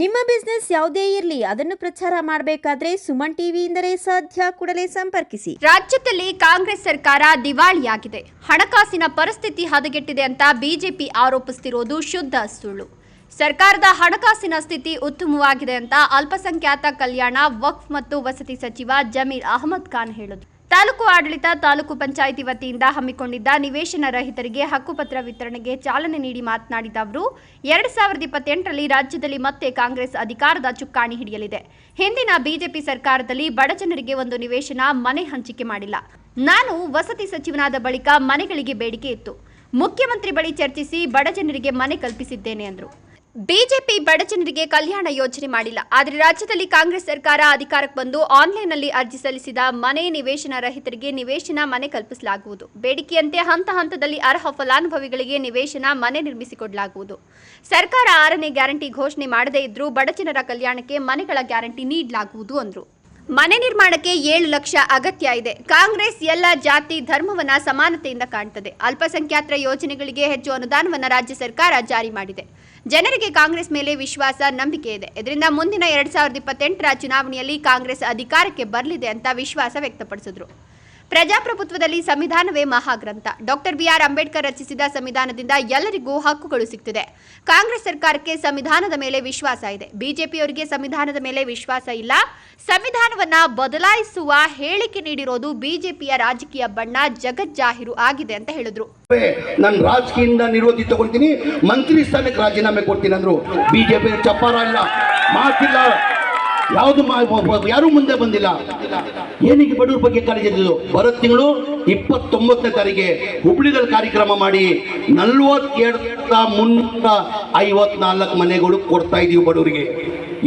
ನಿಮ್ಮ ಬಿಸ್ನೆಸ್ ಯಾವುದೇ ಇರಲಿ ಅದನ್ನು ಪ್ರಚಾರ ಮಾಡಬೇಕಾದ್ರೆ ಸುಮನ್ ಟಿವಿಯಿಂದಲೇ ಸಾಧ್ಯ. ಕೂಡಲೇ ಸಂಪರ್ಕಿಸಿ. ರಾಜ್ಯದಲ್ಲಿ ಕಾಂಗ್ರೆಸ್ ಸರ್ಕಾರ ದಿವಾಳಿಯಾಗಿದೆ, ಹಣಕಾಸಿನ ಪರಿಸ್ಥಿತಿ ಹದಗೆಟ್ಟಿದೆ ಅಂತ ಬಿಜೆಪಿ ಆರೋಪಿಸುತ್ತಿರುವುದು ಶುದ್ಧ ಸುಳ್ಳು. ಸರ್ಕಾರದ ಹಣಕಾಸಿನ ಸ್ಥಿತಿ ಉತ್ತಮವಾಗಿದೆ ಅಂತ ಅಲ್ಪಸಂಖ್ಯಾತ ಕಲ್ಯಾಣ, ವಕ್ಫ್ ಮತ್ತು ವಸತಿ ಸಚಿವ ಜಮೀರ್ ಅಹಮದ್ ಖಾನ್ ಹೇಳಿದರು. ತಾಲೂಕು ಆಡಳಿತ, ತಾಲೂಕು ಪಂಚಾಯಿತಿ ವತಿಯಿಂದ ಹಮ್ಮಿಕೊಂಡಿದ್ದ ನಿವೇಶನ ರಹಿತರಿಗೆ ಹಕ್ಕುಪತ್ರ ವಿತರಣೆಗೆ ಚಾಲನೆ ನೀಡಿ ಮಾತನಾಡಿದ ಅವರು, 2028ರಲ್ಲಿ ರಾಜ್ಯದಲ್ಲಿ ಮತ್ತೆ ಕಾಂಗ್ರೆಸ್ ಅಧಿಕಾರದ ಚುಕ್ಕಾಣಿ ಹಿಡಿಯಲಿದೆ. ಹಿಂದಿನ ಬಿಜೆಪಿ ಸರ್ಕಾರದಲ್ಲಿ ಬಡಜನರಿಗೆ ಒಂದು ನಿವೇಶನ, ಮನೆ ಹಂಚಿಕೆ ಮಾಡಿಲ್ಲ. ನಾನು ವಸತಿ ಸಚಿವನಾದ ಬಳಿಕ ಮನೆಗಳಿಗೆ ಬೇಡಿಕೆ ಇತ್ತು. ಮುಖ್ಯಮಂತ್ರಿ ಬಳಿ ಚರ್ಚಿಸಿ ಬಡಜನರಿಗೆ ಮನೆ ಕಲ್ಪಿಸಿದ್ದೇನೆ ಎಂದರು. ಬಿಜೆಪಿ ಬಡಜನರಿಗೆ ಕಲ್ಯಾಣ ಯೋಜನೆ ಮಾಡಿಲ್ಲ. ಆದರೆ ರಾಜ್ಯದಲ್ಲಿ ಕಾಂಗ್ರೆಸ್ ಸರ್ಕಾರ ಅಧಿಕಾರಕ್ಕೆ ಬಂದು ಆನ್ಲೈನ್ನಲ್ಲಿ ಅರ್ಜಿ ಸಲ್ಲಿಸಿದ ಮನೆ ನಿವೇಶನ ರಹಿತರಿಗೆ ನಿವೇಶನ, ಮನೆ ಕಲ್ಪಿಸಲಾಗುವುದು. ಬೇಡಿಕೆಯಂತೆ ಹಂತ ಹಂತದಲ್ಲಿ ಅರ್ಹ ಫಲಾನುಭವಿಗಳಿಗೆ ನಿವೇಶನ, ಮನೆ ನಿರ್ಮಿಸಿಕೊಡಲಾಗುವುದು. ಸರ್ಕಾರ 6ನೇ ಗ್ಯಾರಂಟಿ ಘೋಷಣೆ ಮಾಡದೇ ಇದ್ರೂ ಬಡಜನರ ಕಲ್ಯಾಣಕ್ಕೆ ಮನೆಗಳ ಗ್ಯಾರಂಟಿ ನೀಡಲಾಗುವುದು ಎಂದರು. ಮನೆ ನಿರ್ಮಾಣಕ್ಕೆ 7 ಲಕ್ಷ ಅಗತ್ಯ ಇದೆ. ಕಾಂಗ್ರೆಸ್ ಎಲ್ಲ ಜಾತಿ ಧರ್ಮವನ್ನ ಸಮಾನತೆಯಿಂದ ಕಾಣುತ್ತದೆ. ಅಲ್ಪಸಂಖ್ಯಾತರ ಯೋಜನೆಗಳಿಗೆ ಹೆಚ್ಚು ಅನುದಾನವನ್ನು ರಾಜ್ಯ ಸರ್ಕಾರ ಜಾರಿ ಮಾಡಿದೆ. ಜನರಿಗೆ ಕಾಂಗ್ರೆಸ್ ಮೇಲೆ ವಿಶ್ವಾಸ, ನಂಬಿಕೆ ಇದೆ. ಇದರಿಂದ ಮುಂದಿನ 2028ರ ಚುನಾವಣೆಯಲ್ಲಿ ಕಾಂಗ್ರೆಸ್ ಅಧಿಕಾರಕ್ಕೆ ಬರಲಿದೆ ಅಂತ ವಿಶ್ವಾಸ ವ್ಯಕ್ತಪಡಿಸಿದರು. ಪ್ರಜಾಪ್ರಭುತ್ವದಲ್ಲಿ ಸಂವಿಧಾನವೇ ಮಹಾಗ್ರಂಥ. Doctor BR. ಅಂಬೇಡ್ಕರ್ ರಚಿಸಿದ ಸಂವಿಧಾನದಿಂದ ಎಲ್ಲರಿಗೂ ಹಕ್ಕುಗಳು ಸಿಗ್ತಿದೆ. ಕಾಂಗ್ರೆಸ್ ಸರ್ಕಾರಕ್ಕೆ ಸಂವಿಧಾನದ ಮೇಲೆ ವಿಶ್ವಾಸ ಇದೆ. ಬಿಜೆಪಿಯವರಿಗೆ ಸಂವಿಧಾನದ ಮೇಲೆ ವಿಶ್ವಾಸ ಇಲ್ಲ. ಸಂವಿಧಾನವನ್ನ ಬದಲಾಯಿಸುವ ಹೇಳಿಕೆ ನೀಡಿರೋದು ಬಿಜೆಪಿಯ ರಾಜಕೀಯ ಬಣ್ಣ ಜಗಜ್ಜಾಹೀರು ಆಗಿದೆ ಅಂತ ಹೇಳಿದ್ರು. ನಾನು ರಾಜಕೀಯದಿಂದ ನಿವೃತ್ತಿ ತಗೊಳ್ತೀನಿ, ಮಂತ್ರಿ ಸ್ಥಾನಕ್ಕೆ ರಾಜೀನಾಮೆ ಕೊಡ್ತೀನಿ ಅಂದ್ರು. ಬಿಜೆಪಿ ಚಪ್ಪಾರ ಇಲ್ಲ, ಮಾತಿಲ್ಲ, ಯಾರು ಮುಂದೆ ಬಂದಿಲ್ಲ. ಏನಿಗೆ ಬಡವ್ರ ಬಗ್ಗೆ ಕಾಳಜಿ ಇದ್ದು ಬರೋ ತಿಂಗಳು 29ನೇ ತಾರೀಕಿಗೆ ಹುಬ್ಳಿದಲ್ಲಿ ಕಾರ್ಯಕ್ರಮ ಮಾಡಿ 47,354 ಮನೆಗಳು ಕೊಡ್ತಾ ಇದೀವಿ ಬಡವರಿಗೆ.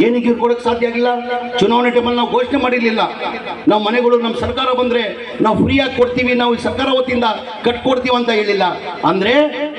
ಏನಿಗೆ ಕೊಡಕ್ಕೆ ಸಾಧ್ಯ ಆಗಿಲ್ಲ? ಚುನಾವಣೆ ಟೈಮಲ್ಲಿ ನಾವು ಘೋಷಣೆ ಮಾಡಿರಲಿಲ್ಲ. ನಾವು ಮನೆಗಳು ನಮ್ಮ ಸರ್ಕಾರ ಬಂದರೆ ನಾವು ಫ್ರೀಯಾಗಿ ಕೊಡ್ತೀವಿ, ನಾವು ಈ ಸರ್ಕಾರ ವತಿಯಿಂದ ಕಟ್ಕೊಡ್ತೀವಿ ಅಂತ ಹೇಳಿಲ್ಲ. ಅಂದರೆ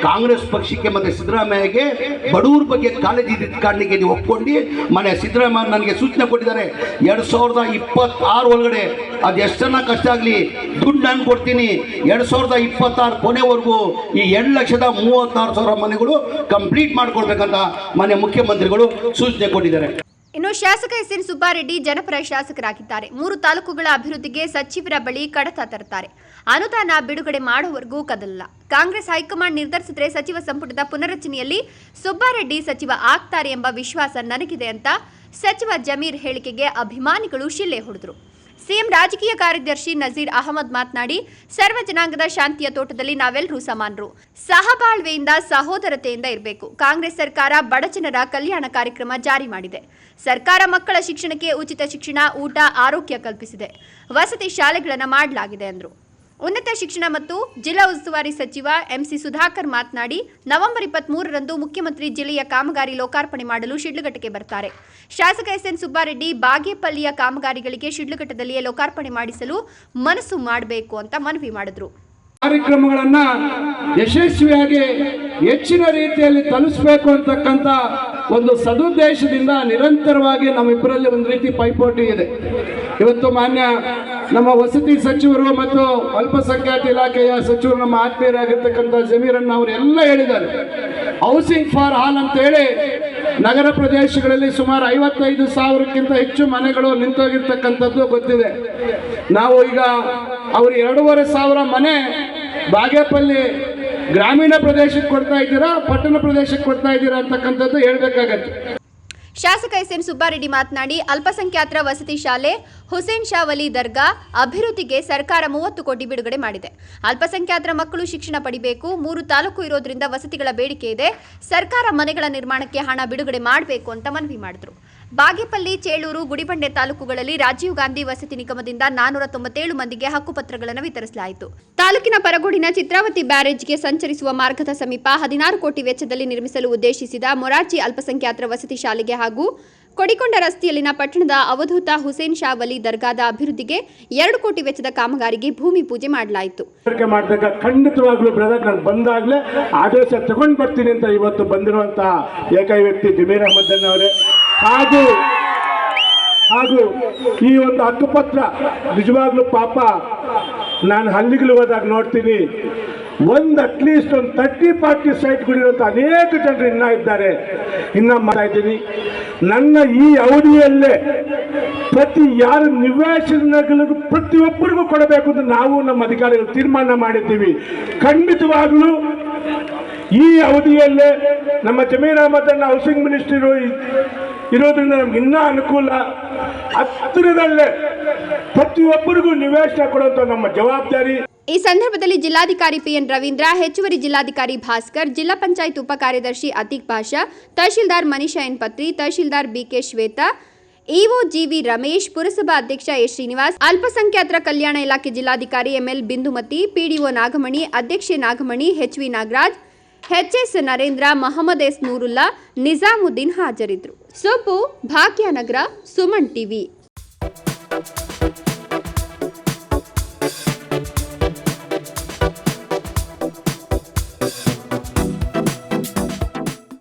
ಕಾಂಗ್ರೆಸ್ ಪಕ್ಷಕ್ಕೆ ಮತ್ತು ಸಿದ್ದರಾಮಯ್ಯಗೆ ಬಡವ್ರ ಬಗ್ಗೆ ಕಾಳಜಿ ಕಾರಣಕ್ಕೆ ನೀವು ಒಪ್ಕೊಂಡು ಮನೆ ಸಿದ್ದರಾಮಯ್ಯ ನನಗೆ ಸೂಚನೆ ಕೊಟ್ಟಿದ್ದಾರೆ. 2026 ಒಳಗಡೆ ಅದು ಎಷ್ಟನ್ನ ಕಷ್ಟ ಆಗಲಿ ದುಡ್ಡು ನಾನು ಕೊಡ್ತೀನಿ. 2026 ಕೊನೆವರೆಗೂ ಈ 2,36,000 ಮನೆಗಳು ಕಂಪ್ಲೀಟ್ ಮಾಡಿಕೊಡ್ಬೇಕಂತ ಮನೆ ಮುಖ್ಯಮಂತ್ರಿಗಳು ಸೂಚನೆ ಕೊಟ್ಟಿದ್ದಾರೆ. ಇನ್ನು ಶಾಸಕ ಎಸ್.ಎನ್. ಸುಬ್ಬಾರೆಡ್ಡಿ ಜನಪರ ಶಾಸಕರಾಗಿದ್ದಾರೆ. 3 ತಾಲೂಕುಗಳ ಅಭಿವೃದ್ಧಿಗೆ ಸಚಿವರ ಬಳಿ ಕಡತ ತರುತ್ತಾರೆ. ಅನುದಾನ ಬಿಡುಗಡೆ ಮಾಡುವವರೆಗೂ ಕದಲಲ್ಲ. ಕಾಂಗ್ರೆಸ್ ಹೈಕಮಾಂಡ್ ನಿರ್ಧರಿಸಿದ್ರೆ ಸಚಿವ ಸಂಪುಟದ ಪುನರಚನೆಯಲ್ಲಿ ಸುಬ್ಬಾರೆಡ್ಡಿ ಸಚಿವ ಆಗ್ತಾರೆ ಎಂಬ ವಿಶ್ವಾಸ ನನಗಿದೆ ಅಂತ ಸಚಿವ ಜಮೀರ್ ಹೇಳಿಕೆಗೆ ಅಭಿಮಾನಿಗಳು ಶಿಲ್ಲೆ ಹೊಡೆದರು. ಸಿಎಂ ರಾಜಕೀಯ ಕಾರ್ಯದರ್ಶಿ ನಜೀರ್ ಅಹಮದ್ ಮಾತನಾಡಿ, ಸರ್ವ ಜನಾಂಗದ ಶಾಂತಿಯ ತೋಟದಲ್ಲಿ ನಾವೆಲ್ಲರೂ ಸಮಾನರು, ಸಹಬಾಳ್ವೆಯಿಂದ ಸಹೋದರತೆಯಿಂದ ಇರಬೇಕು. ಕಾಂಗ್ರೆಸ್ ಸರ್ಕಾರ ಬಡಜನರ ಕಲ್ಯಾಣ ಕಾರ್ಯಕ್ರಮ ಜಾರಿ ಮಾಡಿದೆ. ಸರ್ಕಾರ ಮಕ್ಕಳ ಶಿಕ್ಷಣಕ್ಕೆ ಉಚಿತ ಶಿಕ್ಷಣ, ಊಟ, ಆರೋಗ್ಯ ಕಲ್ಪಿಸಿದೆ. ವಸತಿ ಶಾಲೆಗಳನ್ನು ಮಾಡಲಾಗಿದೆ ಎಂದರು. ಉನ್ನತ ಶಿಕ್ಷಣ ಮತ್ತು ಜಿಲ್ಲಾ ಉಸ್ತುವಾರಿ ಸಚಿವ ಎಂಸಿ ಸುಧಾಕರ್ ಮಾತನಾಡಿ, ನವೆಂಬರ್ 23ರಂದು ಮುಖ್ಯಮಂತ್ರಿ ಜಿಲ್ಲೆಯ ಕಾಮಗಾರಿ ಲೋಕಾರ್ಪಣೆ ಮಾಡಲು ಶಿಡ್ಲಘಟ್ಟಕ್ಕೆ ಬರ್ತಾರೆ. ಶಾಸಕ ಎಸ್.ಎನ್. ಸುಬ್ಬಾರೆಡ್ಡಿ ಬಾಗೇಪಲ್ಲಿಯ ಕಾಮಗಾರಿಗಳಿಗೆ ಶಿಡ್ಲಘಟ್ಟದಲ್ಲಿಯೇ ಲೋಕಾರ್ಪಣೆ ಮಾಡಿಸಲು ಮನಸ್ಸು ಮಾಡಬೇಕು ಅಂತ ಮನವಿ ಮಾಡಿದ್ರು. ಕಾರ್ಯಕ್ರಮಗಳನ್ನ ಯಶಸ್ವಿಯಾಗಿ ಹೆಚ್ಚಿನ ರೀತಿಯಲ್ಲಿ ತಲುಪಿಸಬೇಕು ಅಂತಕ್ಕಂಥ ಒಂದು ಸದುದ್ದೇಶದಿಂದ ನಿರಂತರವಾಗಿ ನಮ್ಮಿಬ್ಬರಲ್ಲಿ ಒಂದು ರೀತಿ ಪೈಪೋಟಿ ಇದೆ. ಇವತ್ತು ಮಾನ್ಯ ನಮ್ಮ ವಸತಿ ಸಚಿವರು ಮತ್ತು ಅಲ್ಪಸಂಖ್ಯಾತ ಇಲಾಖೆಯ ಸಚಿವರು ನಮ್ಮ ಆತ್ಮೀಯರಾಗಿರ್ತಕ್ಕಂಥ ಜಮೀರಣ್ಣ ಅವರೆಲ್ಲ ಹೇಳಿದ್ದಾರೆ, ಹೌಸಿಂಗ್ ಫಾರ್ ಆಲ್ ಅಂತೇಳಿ ನಗರ ಪ್ರದೇಶಗಳಲ್ಲಿ ಸುಮಾರು 55,000ಕ್ಕಿಂತ ಹೆಚ್ಚು ಮನೆಗಳು ನಿಂತೋಗಿರ್ತಕ್ಕಂಥದ್ದು ಗೊತ್ತಿದೆ. ನಾವು ಈಗ ಅವರು 2,500 ಮನೆ ಬಾಗೇಪಲ್ಲಿ ಗ್ರಾಮೀಣ ಪ್ರದೇಶಕ್ಕೆ ಕೊಡ್ತಾ ಇದ್ದೀರಾ, ಪಟ್ಟಣ ಪ್ರದೇಶಕ್ಕೆ ಕೊಡ್ತಾ ಇದ್ದೀರಾ ಅಂತಕ್ಕಂಥದ್ದು ಹೇಳ್ಬೇಕಾಗತ್ತೆ. ಶಾಸಕ ಎಸ್.ಎನ್. ಸುಬ್ಬಾರೆಡ್ಡಿ ಮಾತನಾಡಿ, ಅಲ್ಪಸಂಖ್ಯಾತರ ವಸತಿ ಶಾಲೆ, ಹುಸೇನ್ ಶಾ ವಲಿ ದರ್ಗಾ ಅಭಿವೃದ್ಧಿಗೆ ಸರ್ಕಾರ 30 ಕೋಟಿ ಬಿಡುಗಡೆ ಮಾಡಿದೆ. ಅಲ್ಪಸಂಖ್ಯಾತರ ಮಕ್ಕಳು ಶಿಕ್ಷಣ ಪಡಿಬೇಕು. 3 ತಾಲೂಕು ಇರೋದ್ರಿಂದ ವಸತಿಗಳ ಬೇಡಿಕೆ ಇದೆ. ಸರ್ಕಾರ ಮನೆಗಳ ನಿರ್ಮಾಣಕ್ಕೆ ಹಣ ಬಿಡುಗಡೆ ಮಾಡಬೇಕು ಅಂತ ಮನವಿ ಮಾಡಿದರು. ಬಾಗೇಪಲ್ಲಿ, ಚೇಳೂರು, ಗುಡಿಬಂಡೆ ತಾಲೂಕುಗಳಲ್ಲಿ ರಾಜೀವ್ ಗಾಂಧಿ ವಸತಿ ನಿಗಮದಿಂದ 497 ಮಂದಿಗೆ ಹಕ್ಕುಪತ್ರಗಳನ್ನು ವಿತರಿಸಲಾಯಿತು. ತಾಲೂಕಿನ ಪರಗೋಡಿನ ಚಿತ್ರಾವತಿ ಬ್ಯಾರೇಜ್ಗೆ ಸಂಚರಿಸುವ ಮಾರ್ಗದ ಸಮೀಪ 16 ಕೋಟಿ ವೆಚ್ಚದಲ್ಲಿ ನಿರ್ಮಿಸಲು ಉದ್ದೇಶಿಸಿದ ಮೊರಾರ್ಜಿ ಅಲ್ಪಸಂಖ್ಯಾತರ ವಸತಿ ಶಾಲೆಗೆ ಹಾಗೂ ಕೊಡಿಕೊಂಡ ರಸ್ತೆಯಲ್ಲಿನ ಪಟ್ಟಣದ ಅವಧೂತ ಹುಸೇನ್ ಶಾ ವಲಿ ದರ್ಗಾದ ಅಭಿವೃದ್ಧಿಗೆ 2 ಕೋಟಿ ವೆಚ್ಚದ ಕಾಮಗಾರಿಗೆ ಭೂಮಿ ಪೂಜೆ ಮಾಡಲಾಯಿತು. ಖಂಡಿತವಾಗ್ಲೂ ಬ್ರದರ್, ನಾನು ಬಂದಾಗಲೇ ಆದೇಶ ತಗೊಂಡು ಬರ್ತೀನಿ ಅಂತ ಇವತ್ತು ಬಂದಿರುವಂತಹ ಏಕೈಕ ವ್ಯಕ್ತಿ ಜಮೀರ್ ಅಹಮದ್ ಅವರೇ. ಹಾಗೂ ಈ ಒಂದು ಹಕ್ಕುಪತ್ರ ನಿಜವಾಗ್ಲೂ ಪಾಪ ನಾನು ಹಳ್ಳಿಗಳು ಹೋದಾಗ ನೋಡ್ತೀನಿ, ಅಟ್ಲೀಸ್ಟ್ ಒಂದು 30-40 ಸೈಟ್ಗಳಿರುವಂಥ ಅನೇಕ ಜನರು ಇನ್ನೂ ಇದ್ದಾರೆ. ಮಾಡ್ತಾ ಇದ್ದೀನಿ, ನನ್ನ ಈ ಅವಧಿಯಲ್ಲೇ ಯಾರು ನಿವೇಶನಗಳಿಗೂ ಪ್ರತಿಯೊಬ್ಬರಿಗೂ ಕೊಡಬೇಕು ಅಂತ ನಾವು ನಮ್ಮ ಅಧಿಕಾರಿಗಳು ತೀರ್ಮಾನ ಮಾಡಿದ್ದೀವಿ. ಖಂಡಿತವಾಗ್ಲೂ ಈ ಅವಧಿಯಲ್ಲೇ ನಮ್ಮ ಜಮೀರ್ ಅಹಮದ್ ಅಣ್ಣ ಹೌಸಿಂಗ್ ಮಿನಿಸ್ಟರ್ ಇರೋದ್ರಿಂದ ನಮ್ಗೆ ಇನ್ನೂ ಅನುಕೂಲ. ಹತ್ತಿರದಲ್ಲೇ ಪ್ರತಿಯೊಬ್ಬರಿಗೂ ನಿವೇಶನ ಕೊಡುವಂಥ ನಮ್ಮ ಜವಾಬ್ದಾರಿ. ಈ ಸಂದರ್ಭದಲ್ಲಿ ಜಿಲ್ಲಾಧಿಕಾರಿ ಪಿಎನ್ ರವೀಂದ್ರ, ಹೆಚ್ಚುವರಿ ಜಿಲ್ಲಾಧಿಕಾರಿ ಭಾಸ್ಕರ್, ಜಿಲ್ಲಾ ಪಂಚಾಯತ್ ಉಪ ಕಾರ್ಯದರ್ಶಿ Atiq Basha, tahsildar Manisha N Patri, tahsildar BK Shweta, EO GV Ramesh, ಪುರಸಭಾ ಅಧ್ಯಕ್ಷ ಎಸ್ ಶ್ರೀನಿವಾಸ್, ಅಲ್ಪಸಂಖ್ಯಾತರ ಕಲ್ಯಾಣ ಇಲಾಖೆ ಜಿಲ್ಲಾಧಿಕಾರಿ ಎಂಎಲ್ ಬಿಂದುಮತಿ, ಪಿಡಿಒ ನಾಗಮಣಿ, ಅಧ್ಯಕ್ಷೆ Nagamani, HV Nagaraj, HS Narendra, Mohammed S Noorulla, Nizamuddin ಹಾಜರಿದ್ದರು. ಸೊಪ್ಪು ಭಾಗ್ಯನಗರ, ಸುಮನ್ ಟಿವಿ.